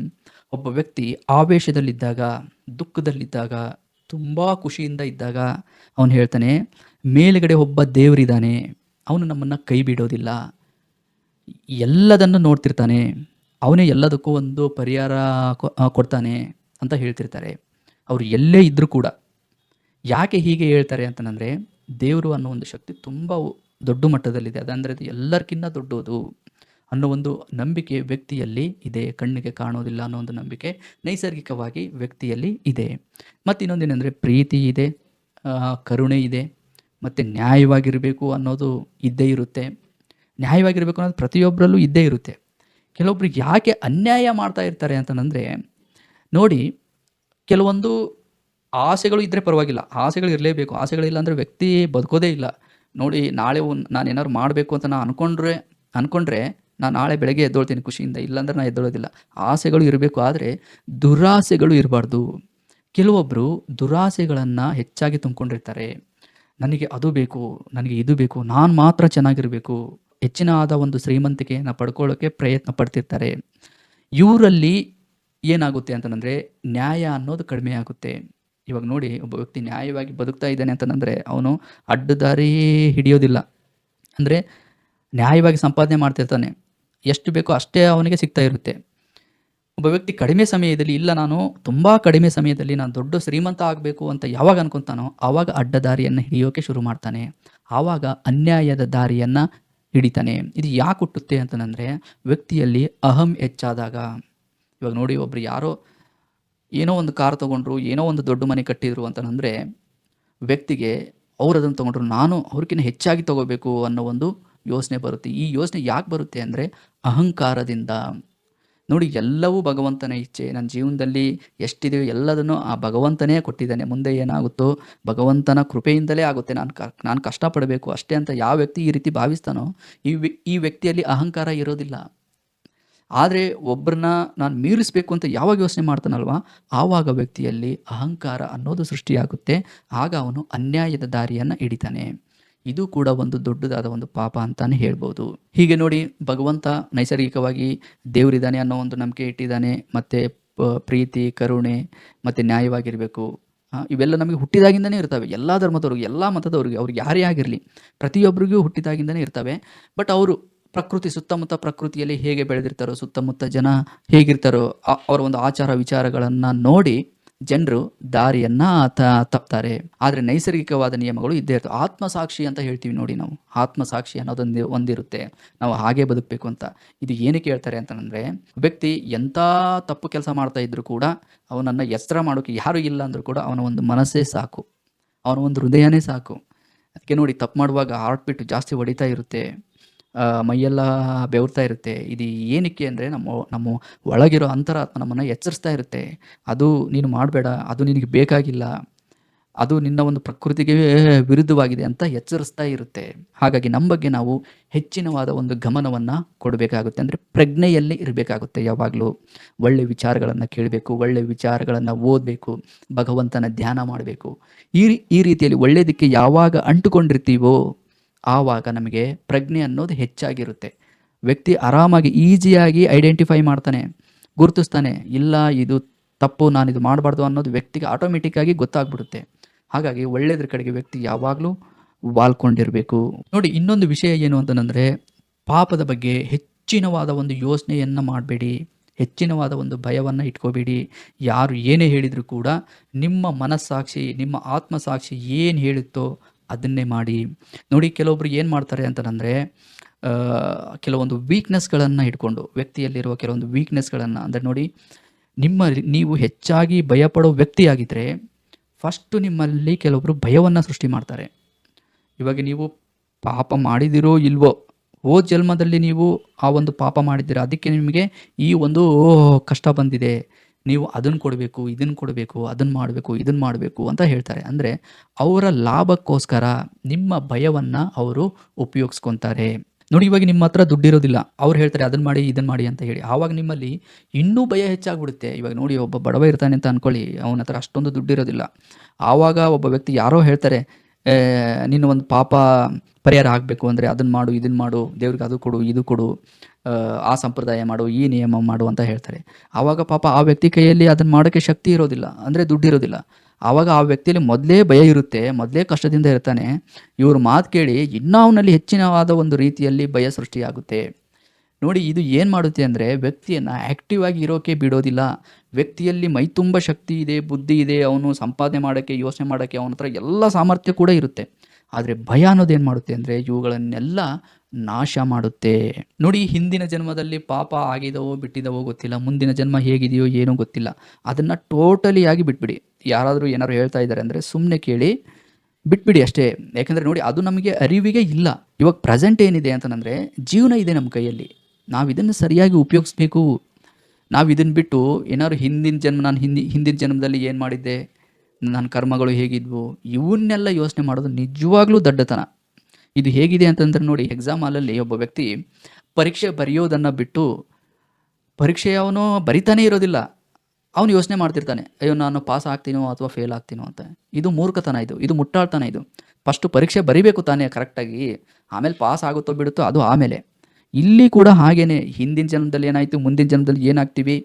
ಒಬ್ಬ ವ್ಯಕ್ತಿ ಆವೇಶದಲ್ಲಿದ್ದಾಗ, ದುಃಖದಲ್ಲಿದ್ದಾಗ, ತುಂಬ ಖುಷಿಯಿಂದ ಇದ್ದಾಗ ಅವನು ಹೇಳ್ತಾನೆ, ಮೇಲುಗಡೆ ಒಬ್ಬ ದೇವರಿದ್ದಾನೆ, ಅವನು ನಮ್ಮನ್ನು ಕೈ ಬಿಡೋದಿಲ್ಲ, ಎಲ್ಲದನ್ನು ನೋಡ್ತಿರ್ತಾನೆ, ಅವನೇ ಎಲ್ಲದಕ್ಕೂ ಒಂದು ಪರಿಹಾರ ಕೊಡ್ತಾನೆ ಅಂತ ಹೇಳ್ತಿರ್ತಾರೆ ಅವರು ಎಲ್ಲೇ ಇದ್ದರೂ ಕೂಡ. ಯಾಕೆ ಹೀಗೆ ಹೇಳ್ತಾರೆ ಅಂತಂದರೆ, ದೇವರು ಅನ್ನೋ ಒಂದು ಶಕ್ತಿ ತುಂಬ ದೊಡ್ಡ ಮಟ್ಟದಲ್ಲಿದೆ, ಅದಂದರೆ ಅದು ಎಲ್ಲರಿಗಿಂತ ದೊಡ್ಡದು ಅನ್ನೋ ಒಂದು ನಂಬಿಕೆ ವ್ಯಕ್ತಿಯಲ್ಲಿ ಇದೆ. ಕಣ್ಣಿಗೆ ಕಾಣೋದಿಲ್ಲ ಅನ್ನೋ ಒಂದು ನಂಬಿಕೆ ನೈಸರ್ಗಿಕವಾಗಿ ವ್ಯಕ್ತಿಯಲ್ಲಿ ಇದೆ. ಮತ್ತು ಇನ್ನೊಂದೇನೆಂದರೆ ಪ್ರೀತಿ ಇದೆ, ಕರುಣೆ ಇದೆ, ಮತ್ತು ನ್ಯಾಯವಾಗಿರಬೇಕು ಅನ್ನೋದು ಇದ್ದೇ ಇರುತ್ತೆ. ನ್ಯಾಯವಾಗಿರಬೇಕು ಅನ್ನೋದು ಪ್ರತಿಯೊಬ್ಬರಲ್ಲೂ ಇದ್ದೇ ಇರುತ್ತೆ. ಕೆಲವೊಬ್ರಿಗೆ ಯಾಕೆ ಅನ್ಯಾಯ ಮಾಡ್ತಾ ಇರ್ತಾರೆ ಅಂತಂದರೆ, ನೋಡಿ, ಕೆಲವೊಂದು ಆಸೆಗಳು ಇದ್ದರೆ ಪರವಾಗಿಲ್ಲ, ಆಸೆಗಳು ಇರಲೇಬೇಕು. ಆಸೆಗಳಿಲ್ಲ ಅಂದರೆ ವ್ಯಕ್ತಿ ಬದುಕೋದೇ ಇಲ್ಲ. ನೋಡಿ, ನಾಳೆ ನಾನು ಏನಾದ್ರು ಮಾಡಬೇಕು ಅಂತ ನಾನು ಅಂದ್ಕೊಂಡ್ರೆ ನಾನು ನಾಳೆ ಬೆಳಗ್ಗೆ ಎದ್ದೊಳ್ತೀನಿ ಖುಷಿಯಿಂದ, ಇಲ್ಲಾಂದ್ರೆ ನಾನು ಎದ್ದೊಳೋದಿಲ್ಲ. ಆಸೆಗಳು ಇರಬೇಕು, ಆದರೆ ದುರಾಸೆಗಳು ಇರಬಾರ್ದು. ಕೆಲವೊಬ್ಬರು ದುರಾಸೆಗಳನ್ನು ಹೆಚ್ಚಾಗಿ ತುಂಬಿಕೊಂಡಿರ್ತಾರೆ. ನನಗೆ ಅದು ಬೇಕು, ನನಗೆ ಇದು ಬೇಕು, ನಾನು ಮಾತ್ರ ಚೆನ್ನಾಗಿರಬೇಕು, ಹೆಚ್ಚಿನ ಆದ ಒಂದು ಶ್ರೀಮಂತಿಕೆಯನ್ನು ಪಡ್ಕೊಳ್ಳೋಕ್ಕೆ ಪ್ರಯತ್ನ ಪಡ್ತಿರ್ತಾರೆ. ಇವರಲ್ಲಿ ಏನಾಗುತ್ತೆ ಅಂತಂದರೆ ನ್ಯಾಯ ಅನ್ನೋದು ಕಡಿಮೆ ಆಗುತ್ತೆ. ಇವಾಗ ನೋಡಿ, ಒಬ್ಬ ವ್ಯಕ್ತಿ ನ್ಯಾಯವಾಗಿ ಬದುಕ್ತಾ ಇದ್ದಾನೆ ಅಂತಂದರೆ ಅವನು ಅಡ್ಡದಾರಿ ಹಿಡಿಯೋದಿಲ್ಲ. ಅಂದರೆ ನ್ಯಾಯವಾಗಿ ಸಂಪಾದನೆ ಮಾಡ್ತಿರ್ತಾನೆ, ಎಷ್ಟು ಬೇಕೋ ಅಷ್ಟೇ ಅವನಿಗೆ ಸಿಗ್ತಾ ಇರುತ್ತೆ. ಒಬ್ಬ ವ್ಯಕ್ತಿ ಕಡಿಮೆ ಸಮಯದಲ್ಲಿ, ಇಲ್ಲ ನಾನು ತುಂಬ ಕಡಿಮೆ ಸಮಯದಲ್ಲಿ ನಾನು ದೊಡ್ಡ ಶ್ರೀಮಂತ ಆಗಬೇಕು ಅಂತ ಯಾವಾಗ ಅನ್ಕೊತಾನೋ ಆವಾಗ ಅಡ್ಡದಾರಿಯನ್ನು ಹಿಡಿಯೋಕೆ ಶುರು ಮಾಡ್ತಾನೆ, ಆವಾಗ ಅನ್ಯಾಯದ ದಾರಿಯನ್ನು ಹಿಡಿತಾನೆ. ಇದು ಯಾಕೆ ಹುಟ್ಟುತ್ತೆ ಅಂತಂದರೆ ವ್ಯಕ್ತಿಯಲ್ಲಿ ಅಹಂ ಹೆಚ್ಚಾದಾಗ. ಇವಾಗ ನೋಡಿ, ಒಬ್ರು ಯಾರೋ ಏನೋ ಒಂದು ಕಾರ್ ತೊಗೊಂಡ್ರು, ಏನೋ ಒಂದು ದೊಡ್ಡ ಮನೆ ಕಟ್ಟಿದ್ರು ಅಂತಂದರೆ ವ್ಯಕ್ತಿಗೆ ಅವ್ರು ಅದನ್ನು ತೊಗೊಂಡ್ರು, ನಾನು ಅವ್ರಿಗಿಂತ ಹೆಚ್ಚಾಗಿ ತೊಗೋಬೇಕು ಅನ್ನೋ ಒಂದು ಯೋಚನೆ ಬರುತ್ತೆ. ಈ ಯೋಚನೆ ಯಾಕೆ ಬರುತ್ತೆ ಅಂದರೆ ಅಹಂಕಾರದಿಂದ. ನೋಡಿ, ಎಲ್ಲವೂ ಭಗವಂತನ ಇಚ್ಛೆ. ನನ್ನ ಜೀವನದಲ್ಲಿ ಎಷ್ಟಿದೆಯೋ ಎಲ್ಲದನ್ನು ಆ ಭಗವಂತನೇ ಕೊಟ್ಟಿದ್ದಾನೆ. ಮುಂದೆ ಏನಾಗುತ್ತೋ ಭಗವಂತನ ಕೃಪೆಯಿಂದಲೇ ಆಗುತ್ತೆ. ನಾನು ಕಷ್ಟಪಡಬೇಕು ಅಷ್ಟೇ ಅಂತ ಯಾವ ವ್ಯಕ್ತಿ ಈ ರೀತಿ ಭಾವಿಸ್ತಾನೋ ಈ ವ್ಯಕ್ತಿಯಲ್ಲಿ ಅಹಂಕಾರ ಇರೋದಿಲ್ಲ. ಆದರೆ ಒಬ್ಬರನ್ನ ನಾನು ಮೀರಿಸಬೇಕು ಅಂತ ಯಾವಾಗ ಯೋಚನೆ ಮಾಡ್ತಾನಲ್ವ, ಆವಾಗ ವ್ಯಕ್ತಿಯಲ್ಲಿ ಅಹಂಕಾರ ಅನ್ನೋದು ಸೃಷ್ಟಿಯಾಗುತ್ತೆ. ಆಗ ಅವನು ಅನ್ಯಾಯದ ದಾರಿಯನ್ನು ಹಿಡಿತಾನೆ. ಇದು ಕೂಡ ಒಂದು ದೊಡ್ಡದಾದ ಒಂದು ಪಾಪ ಅಂತಾನೆ ಹೇಳ್ಬೋದು. ಹೀಗೆ ನೋಡಿ, ಭಗವಂತ ನೈಸರ್ಗಿಕವಾಗಿ ದೇವರಿದ್ದಾನೆ ಅನ್ನೋ ಒಂದು ನಂಬಿಕೆ ಇಟ್ಟಿದ್ದಾನೆ. ಮತ್ತು ಪ್ರೀತಿ, ಕರುಣೆ ಮತ್ತು ನ್ಯಾಯವಾಗಿರಬೇಕು, ಇವೆಲ್ಲ ನಮಗೆ ಹುಟ್ಟಿದಾಗಿಂದನೇ ಇರ್ತವೆ. ಎಲ್ಲ ಧರ್ಮದವ್ರಿಗೆ, ಎಲ್ಲ ಮತದವ್ರಿಗೆ, ಅವ್ರಿಗೆ ಯಾರೇ ಆಗಿರಲಿ ಪ್ರತಿಯೊಬ್ಬರಿಗೂ ಹುಟ್ಟಿದಾಗಿಂದನೇ ಇರ್ತವೆ. ಬಟ್ ಅವರು ಸುತ್ತಮುತ್ತ ಪ್ರಕೃತಿಯಲ್ಲಿ ಹೇಗೆ ಬೆಳೆದಿರ್ತಾರೋ, ಸುತ್ತಮುತ್ತ ಜನ ಹೇಗಿರ್ತಾರೋ, ಅವರ ಒಂದು ಆಚಾರ ವಿಚಾರಗಳನ್ನು ನೋಡಿ ಜನರು ದಾರಿಯನ್ನು ತಪ್ತಾರೆ. ಆದರೆ ನೈಸರ್ಗಿಕವಾದ ನಿಯಮಗಳು ಇದ್ದೇ ಇರ್ತವೆ. ಆತ್ಮಸಾಕ್ಷಿ ಅಂತ ಹೇಳ್ತೀವಿ ನೋಡಿ ನಾವು, ಆತ್ಮಸಾಕ್ಷಿ ಅನ್ನೋದೊಂದು ಒಂದಿರುತ್ತೆ, ನಾವು ಹಾಗೆ ಬದುಕಬೇಕು ಅಂತ. ಇದು ಏನಕ್ಕೆ ಹೇಳ್ತಾರೆ ಅಂತಂದರೆ, ವ್ಯಕ್ತಿ ಎಂಥ ತಪ್ಪು ಕೆಲಸ ಮಾಡ್ತಾ ಇದ್ರು ಕೂಡ ಅವನನ್ನು ಎಚ್ಚರ ಮಾಡೋಕ್ಕೆ ಯಾರೂ ಇಲ್ಲ ಅಂದರೂ ಕೂಡ ಅವನ ಒಂದು ಮನಸ್ಸೇ ಸಾಕು, ಅವನ ಒಂದು ಹೃದಯನೇ ಸಾಕು. ಅದಕ್ಕೆ ನೋಡಿ, ತಪ್ಪು ಮಾಡುವಾಗ ಹಾರ್ಟ್ ಬೀಟ್ ಜಾಸ್ತಿ ಹೊಡಿತಾ ಇರುತ್ತೆ, ಮೈಯೆಲ್ಲ ಬೆವರ್ತಾ ಇರುತ್ತೆ. ಇದು ಏನಕ್ಕೆ ಅಂದರೆ ನಮ್ಮ ಒಳಗಿರೋ ಅಂತರಾತ್ಮ ನಮ್ಮನ್ನು ಎಚ್ಚರಿಸ್ತಾ ಇರುತ್ತೆ. ಅದು ನೀನು ಮಾಡಬೇಡ, ಅದು ನಿನಗೆ ಬೇಕಾಗಿಲ್ಲ, ಅದು ನಿನ್ನ ಒಂದು ಪ್ರಕೃತಿಗೆ ವಿರುದ್ಧವಾಗಿದೆ ಅಂತ ಎಚ್ಚರಿಸ್ತಾ ಇರುತ್ತೆ. ಹಾಗಾಗಿ ನಮ್ಮ ಬಗ್ಗೆ ನಾವು ಹೆಚ್ಚಿನವಾದ ಒಂದು ಗಮನವನ್ನು ಕೊಡಬೇಕಾಗುತ್ತೆ. ಅಂದರೆ ಪ್ರಜ್ಞೆಯಲ್ಲಿ ಇರಬೇಕಾಗುತ್ತೆ. ಯಾವಾಗಲೂ ಒಳ್ಳೆಯ ವಿಚಾರಗಳನ್ನು ಕೇಳಬೇಕು, ಒಳ್ಳೆಯ ವಿಚಾರಗಳನ್ನು ಓದಬೇಕು, ಭಗವಂತನ ಧ್ಯಾನ ಮಾಡಬೇಕು. ಈ ರೀತಿಯಲ್ಲಿ ಒಳ್ಳೆಯದಕ್ಕೆ ಯಾವಾಗ ಅಂಟುಕೊಂಡಿರ್ತೀವೋ ಆವಾಗ ನಮಗೆ ಪ್ರಜ್ಞೆ ಅನ್ನೋದು ಹೆಚ್ಚಾಗಿರುತ್ತೆ. ವ್ಯಕ್ತಿ ಆರಾಮಾಗಿ ಈಸಿಯಾಗಿ ಐಡೆಂಟಿಫೈ ಮಾಡ್ತಾನೆ, ಗುರುತಿಸ್ತಾನೆ, ಇಲ್ಲ ಇದು ತಪ್ಪು, ನಾನು ಇದು ಮಾಡಬಾರ್ದು ಅನ್ನೋದು ವ್ಯಕ್ತಿಗೆ ಆಟೋಮೆಟಿಕ್ಕಾಗಿ ಗೊತ್ತಾಗ್ಬಿಡುತ್ತೆ. ಹಾಗಾಗಿ ಒಳ್ಳೆಯದ್ರ ಕಡೆಗೆ ವ್ಯಕ್ತಿ ಯಾವಾಗಲೂ ವಾಲ್ಕೊಂಡಿರಬೇಕು. ನೋಡಿ, ಇನ್ನೊಂದು ವಿಷಯ ಏನು ಅಂತಂದರೆ, ಪಾಪದ ಬಗ್ಗೆ ಹೆಚ್ಚಿನವಾದ ಒಂದು ಯೋಚನೆಯನ್ನು ಮಾಡಬೇಡಿ, ಹೆಚ್ಚಿನವಾದ ಒಂದು ಭಯವನ್ನು ಇಟ್ಕೋಬೇಡಿ. ಯಾರು ಏನೇ ಹೇಳಿದರೂ ಕೂಡ ನಿಮ್ಮ ಮನಸ್ಸಾಕ್ಷಿ, ನಿಮ್ಮ ಆತ್ಮಸಾಕ್ಷಿ ಏನು ಹೇಳುತ್ತೋ ಅದನ್ನೇ ಮಾಡಿ. ನೋಡಿ, ಕೆಲವೊಬ್ರು ಏನು ಮಾಡ್ತಾರೆ ಅಂತಂದರೆ, ಕೆಲವೊಂದು ವೀಕ್ನೆಸ್ಗಳನ್ನು ಇಟ್ಕೊಂಡು, ವ್ಯಕ್ತಿಯಲ್ಲಿರುವ ಕೆಲವೊಂದು ವೀಕ್ನೆಸ್ಗಳನ್ನು, ಅಂದರೆ ನೋಡಿ, ನೀವು ಹೆಚ್ಚಾಗಿ ಭಯಪಡೋ ವ್ಯಕ್ತಿಯಾಗಿದ್ದರೆ ಫಸ್ಟು ನಿಮ್ಮಲ್ಲಿ ಕೆಲವೊಬ್ಬರು ಭಯವನ್ನು ಸೃಷ್ಟಿ ಮಾಡ್ತಾರೆ. ಇವಾಗ ನೀವು ಪಾಪ ಮಾಡಿದಿರೋ ಇಲ್ವೋ, ಹೋದ ಜನ್ಮದಲ್ಲಿ ನೀವು ಆ ಒಂದು ಪಾಪ ಮಾಡಿದ್ದೀರ, ಅದಕ್ಕೆ ನಿಮಗೆ ಈ ಒಂದು ಕಷ್ಟ ಬಂದಿದೆ, ನೀವು ಅದನ್ನು ಕೊಡಬೇಕು, ಇದನ್ನು ಕೊಡಬೇಕು, ಅದನ್ನು ಮಾಡಬೇಕು, ಇದನ್ನು ಮಾಡಬೇಕು ಅಂತ ಹೇಳ್ತಾರೆ. ಅಂದರೆ ಅವರ ಲಾಭಕ್ಕೋಸ್ಕರ ನಿಮ್ಮ ಭಯವನ್ನು ಅವರು ಉಪಯೋಗಿಸ್ಕೊತಾರೆ. ನೋಡಿ ಇವಾಗ ನಿಮ್ಮ ಹತ್ರ ದುಡ್ಡಿರೋದಿಲ್ಲ. ಅವ್ರು ಹೇಳ್ತಾರೆ ಅದನ್ನು ಮಾಡಿ, ಇದನ್ನು ಮಾಡಿ ಅಂತ ಹೇಳಿ. ಆವಾಗ ನಿಮ್ಮಲ್ಲಿ ಇನ್ನೂ ಭಯ ಹೆಚ್ಚಾಗ್ಬಿಡುತ್ತೆ. ಇವಾಗ ನೋಡಿ ಒಬ್ಬ ಬಡವ ಇರ್ತಾನೆ ಅಂತ ಅನ್ಕೊಳ್ಳಿ, ಅವನ ಹತ್ರ ಅಷ್ಟೊಂದು ದುಡ್ಡಿರೋದಿಲ್ಲ. ಆವಾಗ ಒಬ್ಬ ವ್ಯಕ್ತಿ ಯಾರೋ ಹೇಳ್ತಾರೆ, ನಿನ್ನ ಒಂದು ಪಾಪ ಪರಿಹಾರ ಆಗಬೇಕು ಅಂದರೆ ಅದನ್ನು ಮಾಡು, ಇದನ್ನು ಮಾಡು, ದೇವ್ರಿಗೆ ಅದು ಕೊಡು, ಇದು ಕೊಡು, ಆ ಸಂಪ್ರದಾಯ ಮಾಡು, ಈ ನಿಯಮ ಮಾಡು ಅಂತ ಹೇಳ್ತಾರೆ. ಆವಾಗ ಪಾಪ ಆ ವ್ಯಕ್ತಿ ಕೈಯಲ್ಲಿ ಅದನ್ನು ಮಾಡೋಕ್ಕೆ ಶಕ್ತಿ ಇರೋದಿಲ್ಲ, ಅಂದರೆ ದುಡ್ಡಿರೋದಿಲ್ಲ. ಆವಾಗ ಆ ವ್ಯಕ್ತಿಯಲ್ಲಿ ಮೊದಲೇ ಭಯ ಇರುತ್ತೆ, ಮೊದಲೇ ಕಷ್ಟದಿಂದ ಇರ್ತಾನೆ. ಇವ್ರ ಮಾತು ಕೇಳಿ ಇನ್ನೂ ಅವನಲ್ಲಿ ಹೆಚ್ಚಿನವಾದ ಒಂದು ರೀತಿಯಲ್ಲಿ ಭಯ ಸೃಷ್ಟಿಯಾಗುತ್ತೆ. ನೋಡಿ ಇದು ಏನು ಮಾಡುತ್ತೆ ಅಂದರೆ ವ್ಯಕ್ತಿಯನ್ನು ಆ್ಯಕ್ಟಿವ್ ಆಗಿ ಇರೋಕ್ಕೆ ಬಿಡೋದಿಲ್ಲ. ವ್ಯಕ್ತಿಯಲ್ಲಿ ಮೈತುಂಬ ಶಕ್ತಿ ಇದೆ, ಬುದ್ಧಿ ಇದೆ, ಅವನು ಸಂಪಾದನೆ ಮಾಡೋಕ್ಕೆ, ಯೋಚನೆ ಮಾಡೋಕ್ಕೆ ಅವನ ಹತ್ರ ಎಲ್ಲ ಸಾಮರ್ಥ್ಯ ಕೂಡ ಇರುತ್ತೆ. ಆದರೆ ಭಯ ಅನ್ನೋದೇನು ಮಾಡುತ್ತೆ ಅಂದರೆ ಇವುಗಳನ್ನೆಲ್ಲ ನಾಶ ಮಾಡುತ್ತೆ. ನೋಡಿ ಹಿಂದಿನ ಜನ್ಮದಲ್ಲಿ ಪಾಪ ಆಗಿದವೋ ಬಿಟ್ಟಿದವೋ ಗೊತ್ತಿಲ್ಲ, ಮುಂದಿನ ಜನ್ಮ ಹೇಗಿದೆಯೋ ಏನೋ ಗೊತ್ತಿಲ್ಲ. ಅದನ್ನು ಟೋಟಲಿ ಆಗಿ ಬಿಟ್ಬಿಡಿ. ಯಾರಾದರೂ ಏನಾದ್ರು ಹೇಳ್ತಾ ಇದ್ದಾರೆ ಅಂದರೆ ಸುಮ್ಮನೆ ಕೇಳಿ ಬಿಟ್ಬಿಡಿ ಅಷ್ಟೇ. ಯಾಕಂದರೆ ನೋಡಿ ಅದು ನಮಗೆ ಅರಿವಿಗೆ ಇಲ್ಲ. ಇವಾಗ ಪ್ರೆಸೆಂಟ್ ಏನಿದೆ ಅಂತಂದರೆ ಜೀವನ ಇದೆ ನಮ್ಮ ಕೈಯಲ್ಲಿ, ನಾವು ಇದನ್ನು ಸರಿಯಾಗಿ ಉಪಯೋಗಿಸ್ಬೇಕು. ನಾವು ಇದನ್ನು ಬಿಟ್ಟು ಏನಾದ್ರು ಹಿಂದಿನ ಜನ್ಮ, ನಾನು ಹಿಂದಿನ ಜನ್ಮದಲ್ಲಿ ಏನು ಮಾಡಿದ್ದೆ, ನನ್ನ ಕರ್ಮಗಳು ಹೇಗಿದ್ವು, ಇವನ್ನೆಲ್ಲ ಯೋಚನೆ ಮಾಡೋದು ನಿಜವಾಗ್ಲೂ ದಡ್ಡತನ. ಇದು ಹೇಗಿದೆ ಅಂತಂದ್ರೆ ನೋಡಿ, ಎಕ್ಸಾಮ್ ಹಾಲಲ್ಲಿ ಒಬ್ಬ ವ್ಯಕ್ತಿ ಪರೀಕ್ಷೆ ಬರೆಯೋದನ್ನು ಬಿಟ್ಟು ಪರೀಕ್ಷೆ ಅವನು ಬರಿತಾನೇ ಇರೋದಿಲ್ಲ, ಅವನು ಯೋಚನೆ ಮಾಡ್ತಿರ್ತಾನೆ, ಅಯ್ಯೋ ನಾನು ಪಾಸ್ ಆಗ್ತೀನೋ ಅಥವಾ ಫೇಲ್ ಆಗ್ತೀನೋ ಅಂತ. ಇದು ಮೂರ್ಖತನ, ಇದು ಮುಟ್ಟಾಳ್ತನ. ಇದು ಫಸ್ಟು ಪರೀಕ್ಷೆ ಬರಿಬೇಕು ತಾನೇ ಕರೆಕ್ಟಾಗಿ, ಆಮೇಲೆ ಪಾಸ್ ಆಗುತ್ತೋ ಬಿಡುತ್ತೋ ಅದು ಆಮೇಲೆ. ಇಲ್ಲಿ ಕೂಡ ಹಾಗೇನೆ, ಹಿಂದಿನ ಜನ್ಮದಲ್ಲಿ ಏನಾಯಿತು, ಮುಂದಿನ ಜನ್ಮದಲ್ಲಿ ಏನಾಗ್ತೀವಿ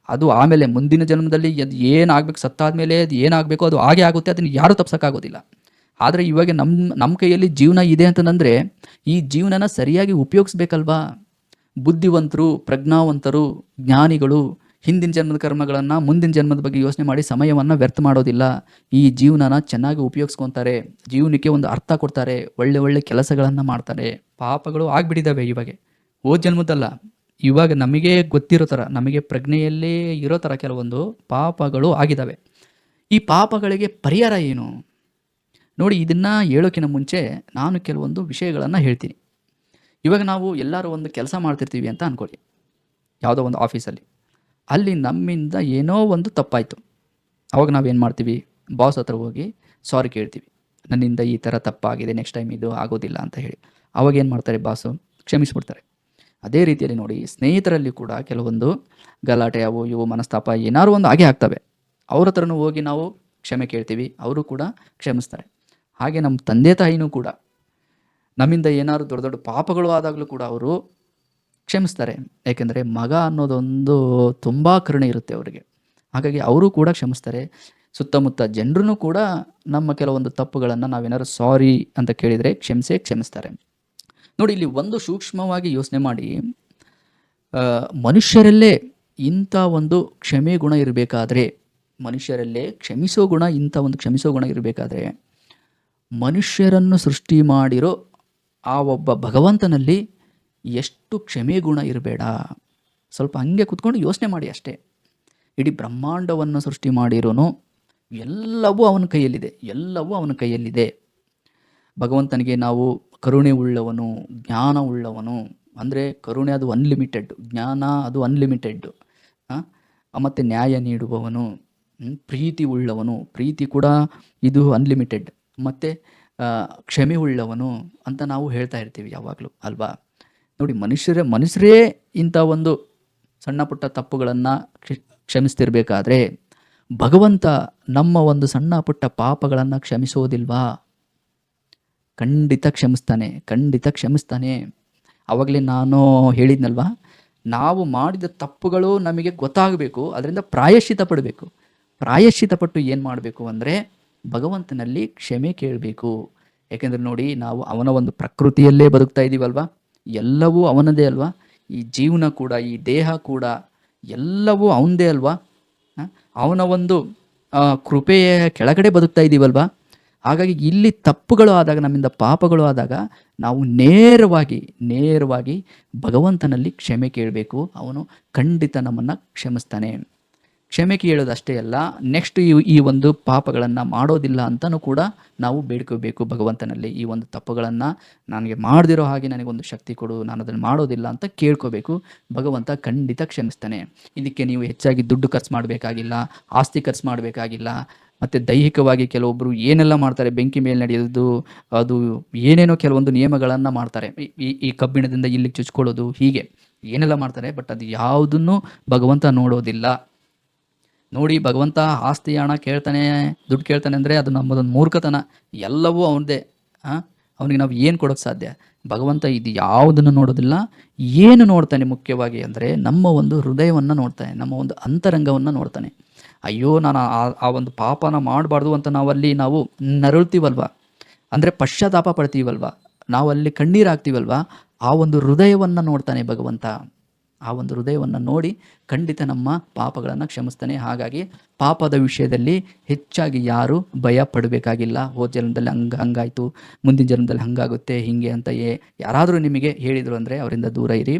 ಅದು ಆಮೇಲೆ. ಮುಂದಿನ ಜನ್ಮದಲ್ಲಿ ಅದು ಏನಾಗಬೇಕು, ಸತ್ತಾದ್ಮೇಲೆ ಅದು ಏನಾಗಬೇಕು ಅದು ಹಾಗೆ ಆಗುತ್ತೆ, ಅದನ್ನು ಯಾರೂ ತಪ್ಸೋಕ್ಕಾಗೋದಿಲ್ಲ. ಆದರೆ ಇವಾಗ ನಮ್ಮ ಕೈಯಲ್ಲಿ ಜೀವನ ಇದೆ ಅಂತಂದರೆ ಈ ಜೀವನನ ಸರಿಯಾಗಿ ಉಪಯೋಗಿಸ್ಬೇಕಲ್ವಾ. ಬುದ್ಧಿವಂತರು, ಪ್ರಜ್ಞಾವಂತರು, ಜ್ಞಾನಿಗಳು ಹಿಂದಿನ ಜನ್ಮದ ಕರ್ಮಗಳನ್ನು, ಮುಂದಿನ ಜನ್ಮದ ಬಗ್ಗೆ ಯೋಚನೆ ಮಾಡಿ ಸಮಯವನ್ನು ವ್ಯರ್ಥ ಮಾಡೋದಿಲ್ಲ. ಈ ಜೀವನನ ಚೆನ್ನಾಗಿ ಉಪಯೋಗಿಸ್ಕೊತಾರೆ, ಜೀವನಕ್ಕೆ ಒಂದು ಅರ್ಥ ಕೊಡ್ತಾರೆ, ಒಳ್ಳೆ ಒಳ್ಳೆ ಕೆಲಸಗಳನ್ನು ಮಾಡ್ತಾರೆ. ಪಾಪಗಳು ಆಗಿಬಿಟ್ಟಿದ್ದಾವೆ ಇವಾಗ, ಓ ಜನ್ಮದಲ್ಲ, ಇವಾಗ ನಮಗೆ ಗೊತ್ತಿರೋ ಥರ, ನಮಗೆ ಪ್ರಜ್ಞೆಯಲ್ಲೇ ಇರೋ ಥರ ಕೆಲವೊಂದು ಪಾಪಗಳು ಆಗಿದ್ದಾವೆ. ಈ ಪಾಪಗಳಿಗೆ ಪರಿಹಾರ ಏನು ನೋಡಿ. ಇದನ್ನು ಹೇಳೋಕ್ಕಿಂತ ಮುಂಚೆ ನಾನು ಕೆಲವೊಂದು ವಿಷಯಗಳನ್ನು ಹೇಳ್ತೀನಿ. ಇವಾಗ ನಾವು ಎಲ್ಲರೂ ಒಂದು ಕೆಲಸ ಮಾಡ್ತಿರ್ತೀವಿ ಅಂತ ಅಂದ್ಕೊಳ್ಳಿ, ಯಾವುದೋ ಒಂದು ಆಫೀಸಲ್ಲಿ. ಅಲ್ಲಿ ನಮ್ಮಿಂದ ಏನೋ ಒಂದು ತಪ್ಪಾಯಿತು. ಅವಾಗ ನಾವೇನು ಮಾಡ್ತೀವಿ, ಬಾಸ್ ಹತ್ರ ಹೋಗಿ ಸಾರಿ ಕೇಳ್ತೀವಿ, ನನ್ನಿಂದ ಈ ಥರ ತಪ್ಪಾಗಿದೆ, ನೆಕ್ಸ್ಟ್ ಟೈಮ್ ಇದು ಆಗೋದಿಲ್ಲ ಅಂತ ಹೇಳಿ. ಅವಾಗ ಏನು ಮಾಡ್ತಾರೆ, ಬಾಸು ಕ್ಷಮಿಸ್ಬಿಡ್ತಾರೆ. ಅದೇ ರೀತಿಯಲ್ಲಿ ನೋಡಿ, ಸ್ನೇಹಿತರಲ್ಲಿ ಕೂಡ ಕೆಲವೊಂದು ಗಲಾಟೆ, ಅವು ಇವು ಮನಸ್ತಾಪ ಏನಾದ್ರು ಒಂದು ಹಾಗೆ ಆಗ್ತವೆ. ಅವ್ರ ಹತ್ರನೂ ಹೋಗಿ ನಾವು ಕ್ಷಮೆ ಕೇಳ್ತೀವಿ, ಅವರು ಕೂಡ ಕ್ಷಮಿಸ್ತಾರೆ. ಹಾಗೆ ನಮ್ಮ ತಂದೆ ತಾಯಿನೂ ಕೂಡ ನಮ್ಮಿಂದ ಏನಾದ್ರು ದೊಡ್ಡ ದೊಡ್ಡ ಪಾಪಗಳು ಆದಾಗಲೂ ಕೂಡ ಅವರು ಕ್ಷಮಿಸ್ತಾರೆ. ಯಾಕೆಂದರೆ ಮಗ ಅನ್ನೋದೊಂದು ತುಂಬ ಕರುಣೆ ಇರುತ್ತೆ ಅವರಿಗೆ, ಹಾಗಾಗಿ ಅವರು ಕೂಡ ಕ್ಷಮಿಸ್ತಾರೆ. ಸುತ್ತಮುತ್ತ ಜನರೂ ಕೂಡ ನಮ್ಮ ಕೆಲವೊಂದು ತಪ್ಪುಗಳನ್ನು ನಾವೇನಾದ್ರು ಸಾರಿ ಅಂತ ಕೇಳಿದರೆ ಕ್ಷಮಿಸ್ತಾರೆ. ನೋಡಿ ಇಲ್ಲಿ ಒಂದು ಸೂಕ್ಷ್ಮವಾಗಿ ಯೋಚನೆ ಮಾಡಿ, ಮನುಷ್ಯರಲ್ಲೇ ಇಂಥ ಒಂದು ಕ್ಷಮೆ ಗುಣ ಇರಬೇಕಾದ್ರೆ, ಮನುಷ್ಯರಲ್ಲೇ ಕ್ಷಮಿಸೋ ಗುಣ ಇರಬೇಕಾದ್ರೆ, ಮನುಷ್ಯರನ್ನು ಸೃಷ್ಟಿ ಮಾಡಿರೋ ಆ ಒಬ್ಬ ಭಗವಂತನಲ್ಲಿ ಎಷ್ಟು ಕ್ಷಮೆ ಗುಣ ಇರಬೇಡ. ಸ್ವಲ್ಪ ಹಂಗೆ ಕೂತ್ಕೊಂಡು ಯೋಚನೆ ಮಾಡಿ ಅಷ್ಟೇ. ಇಡೀ ಬ್ರಹ್ಮಾಂಡವನ್ನು ಸೃಷ್ಟಿ ಮಾಡಿರೋನು, ಎಲ್ಲವೂ ಅವನ ಕೈಯಲ್ಲಿದೆ. ಭಗವಂತನಿಗೆ ನಾವು ಕರುಣೆ ಉಳ್ಳವನು, ಜ್ಞಾನ ಉಳ್ಳವನು, ಅಂದರೆ ಕರುಣೆ ಅದು ಅನ್ಲಿಮಿಟೆಡ್, ಜ್ಞಾನ ಅದು ಅನ್ಲಿಮಿಟೆಡ್. ಮತ್ತು ನ್ಯಾಯ ನೀಡುವವನು, ಪ್ರೀತಿ ಉಳ್ಳವನು, ಪ್ರೀತಿ ಕೂಡ ಇದು ಅನ್ಲಿಮಿಟೆಡ್, ಮತ್ತು ಕ್ಷಮೆ ಉಳ್ಳವನು ಅಂತ ನಾವು ಹೇಳ್ತಾ ಇರ್ತೀವಿ ಯಾವಾಗಲೂ ಅಲ್ವಾ. ನೋಡಿ ಮನುಷ್ಯರೇ ಇಂಥ ಒಂದು ಸಣ್ಣ ಪುಟ್ಟ ತಪ್ಪುಗಳನ್ನು ಕ್ಷಮಿಸ್ತಿರ್ಬೇಕಾದ್ರೆ ಭಗವಂತ ನಮ್ಮ ಒಂದು ಸಣ್ಣ ಪುಟ್ಟ ಪಾಪಗಳನ್ನು ಕ್ಷಮಿಸೋದಿಲ್ವಾ? ಖಂಡಿತ ಕ್ಷಮಿಸ್ತಾನೆ. ಆವಾಗಲೇ ನಾನು ಹೇಳಿದ್ನಲ್ವಾ, ನಾವು ಮಾಡಿದ ತಪ್ಪುಗಳು ನಮಗೆ ಗೊತ್ತಾಗಬೇಕು, ಅದರಿಂದ ಪ್ರಾಯಶ್ಚಿತ್ತ ಪಟ್ಟು ಏನು ಮಾಡಬೇಕು ಅಂದರೆ ಭಗವಂತನಲ್ಲಿ ಕ್ಷಮೆ ಕೇಳಬೇಕು. ಯಾಕೆಂದರೆ ನೋಡಿ, ನಾವು ಅವನ ಒಂದು ಪ್ರಕೃತಿಯಲ್ಲೇ ಬದುಕ್ತಾ ಇದ್ದೀವಲ್ವಾ, ಎಲ್ಲವೂ ಅವನದೇ ಅಲ್ವಾ. ಈ ಜೀವನ ಕೂಡ, ಈ ದೇಹ ಕೂಡ ಎಲ್ಲವೂ ಅವನದೇ ಅಲ್ವಾ. ಅವನ ಒಂದು ಕೃಪೆಯ ಕೆಳಗಡೆ ಬದುಕ್ತಾ ಇದ್ದೀವಲ್ವಾ. ಹಾಗಾಗಿ ಇಲ್ಲಿ ತಪ್ಪುಗಳು ಆದಾಗ, ನಮ್ಮಿಂದ ಪಾಪಗಳು ಆದಾಗ ನಾವು ನೇರವಾಗಿ ಭಗವಂತನಲ್ಲಿ ಕ್ಷಮೆ ಕೇಳಬೇಕು. ಅವನು ಖಂಡಿತ ನಮ್ಮನ್ನು ಕ್ಷಮಿಸ್ತಾನೆ. ಕ್ಷಮೆ ಕೇಳೋದಷ್ಟೇ ಅಲ್ಲ, ನೆಕ್ಸ್ಟ್ ಈ ಒಂದು ಪಾಪಗಳನ್ನು ಮಾಡೋದಿಲ್ಲ ಅಂತಲೂ ಕೂಡ ನಾವು ಬೇಡ್ಕೋಬೇಕು ಭಗವಂತನಲ್ಲಿ. ಈ ಒಂದು ತಪ್ಪುಗಳನ್ನು ನನಗೆ ಮಾಡದಿರೋ ಹಾಗೆ ನನಗೊಂದು ಶಕ್ತಿ ಕೊಡು, ನಾನು ಅದನ್ನು ಮಾಡೋದಿಲ್ಲ ಅಂತ ಕೇಳ್ಕೋಬೇಕು. ಭಗವಂತ ಖಂಡಿತ ಕ್ಷಮಿಸ್ತಾನೆ. ಇದಕ್ಕೆ ನೀವು ಹೆಚ್ಚಾಗಿ ದುಡ್ಡು ಖರ್ಚು ಮಾಡಬೇಕಾಗಿಲ್ಲ, ಆಸ್ತಿ ಖರ್ಚು ಮಾಡಬೇಕಾಗಿಲ್ಲ, ಮತ್ತು ದೈಹಿಕವಾಗಿ ಕೆಲವೊಬ್ಬರು ಏನೆಲ್ಲ ಮಾಡ್ತಾರೆ, ಬೆಂಕಿ ಮೇಲೆ ನಡೆಯೋದು, ಅದು ಏನೇನೋ ಕೆಲವೊಂದು ನಿಯಮಗಳನ್ನು ಮಾಡ್ತಾರೆ. ಈ ಈ ಈ ಕಬ್ಬಿಣದಿಂದ ಇಲ್ಲಿಗೆ ಚುಚ್ಕೊಳ್ಳೋದು, ಹೀಗೆ ಏನೆಲ್ಲ ಮಾಡ್ತಾರೆ. ಬಟ್ ಅದು ಯಾವುದನ್ನು ಭಗವಂತ ನೋಡೋದಿಲ್ಲ. ನೋಡಿ, ಭಗವಂತ ಆಸ್ತಿ ಹಣ ಕೇಳ್ತಾನೆ, ದುಡ್ಡು ಕೇಳ್ತಾನೆ ಅಂದರೆ ಅದು ನಮ್ಮದೊಂದು ಮೂರ್ಖತನ. ಎಲ್ಲವೂ ಅವನದೇ. ಅವನಿಗೆ ನಾವು ಏನು ಕೊಡೋಕ್ಕೆ ಸಾಧ್ಯ? ಭಗವಂತ ಇದು ಯಾವುದನ್ನು ನೋಡೋದಿಲ್ಲ. ಏನು ನೋಡ್ತಾನೆ ಮುಖ್ಯವಾಗಿ ಅಂದರೆ ನಮ್ಮ ಒಂದು ಹೃದಯವನ್ನು ನೋಡ್ತಾನೆ, ನಮ್ಮ ಒಂದು ಅಂತರಂಗವನ್ನು ನೋಡ್ತಾನೆ. ಅಯ್ಯೋ, ನಾನು ಆ ಒಂದು ಪಾಪನ ಮಾಡಬಾರ್ದು ಅಂತ ನಾವು ನರಳ್ತೀವಲ್ವ, ಅಂದರೆ ಪಶ್ಚಾತ್ತಾಪ ಪಡ್ತೀವಲ್ವ, ನಾವಲ್ಲಿ ಕಣ್ಣೀರು ಹಾಕ್ತೀವಲ್ವ, ಆ ಒಂದು ಹೃದಯವನ್ನು ನೋಡ್ತಾನೆ ಭಗವಂತ. ಆ ಒಂದು ಹೃದಯವನ್ನು ನೋಡಿ ಖಂಡಿತ ನಮ್ಮ ಪಾಪಗಳನ್ನು ಕ್ಷಮಿಸ್ತಾನೆ. ಹಾಗಾಗಿ ಪಾಪದ ವಿಷಯದಲ್ಲಿ ಹೆಚ್ಚಾಗಿ ಯಾರೂ ಭಯ ಪಡಬೇಕಾಗಿಲ್ಲ. ಹೋದ ಜನ್ಮದಲ್ಲಿ ಹಂಗಾಯಿತು, ಮುಂದಿನ ಜನ್ಮದಲ್ಲಿ ಹಂಗಾಗುತ್ತೆ, ಹೀಗೆ ಅಂತ ಯಾರಾದರೂ ನಿಮಗೆ ಹೇಳಿದರು ಅಂದರೆ ಅವರಿಂದ ದೂರ ಇರಿ.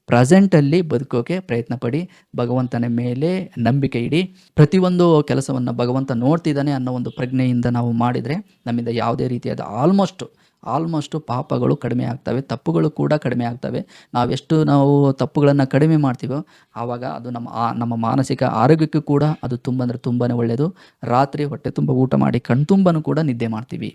ಪ್ರೆಸೆಂಟಲ್ಲಿ ಬದುಕೋಕೆ ಪ್ರಯತ್ನ ಪಡಿ. ಭಗವಂತನ ಮೇಲೆ ನಂಬಿಕೆ ಇಡಿ. ಪ್ರತಿಯೊಂದು ಕೆಲಸವನ್ನು ಭಗವಂತ ನೋಡ್ತಿದ್ದಾನೆ ಅನ್ನೋ ಒಂದು ಪ್ರಜ್ಞೆಯಿಂದ ನಾವು ಮಾಡಿದರೆ ನಮ್ಮಿಂದ ಯಾವುದೇ ರೀತಿಯಾದ ಆಲ್ಮೋಸ್ಟು ಪಾಪಗಳು ಕಡಿಮೆ ಆಗ್ತವೆ, ತಪ್ಪುಗಳು ಕೂಡ ಕಡಿಮೆ ಆಗ್ತವೆ. ನಾವು ತಪ್ಪುಗಳನ್ನು ಕಡಿಮೆ ಮಾಡ್ತೀವೋ ಆವಾಗ ಅದು ನಮ್ಮ ಮಾನಸಿಕ ಆರೋಗ್ಯಕ್ಕೂ ಕೂಡ ಅದು ತುಂಬ ಅಂದರೆ ತುಂಬಾ ಒಳ್ಳೆಯದು. ರಾತ್ರಿ ಹೊಟ್ಟೆ ತುಂಬ ಊಟ ಮಾಡಿ ಕಣ್ತುಂಬನೂ ಕೂಡ ನಿದ್ದೆ ಮಾಡ್ತೀವಿ.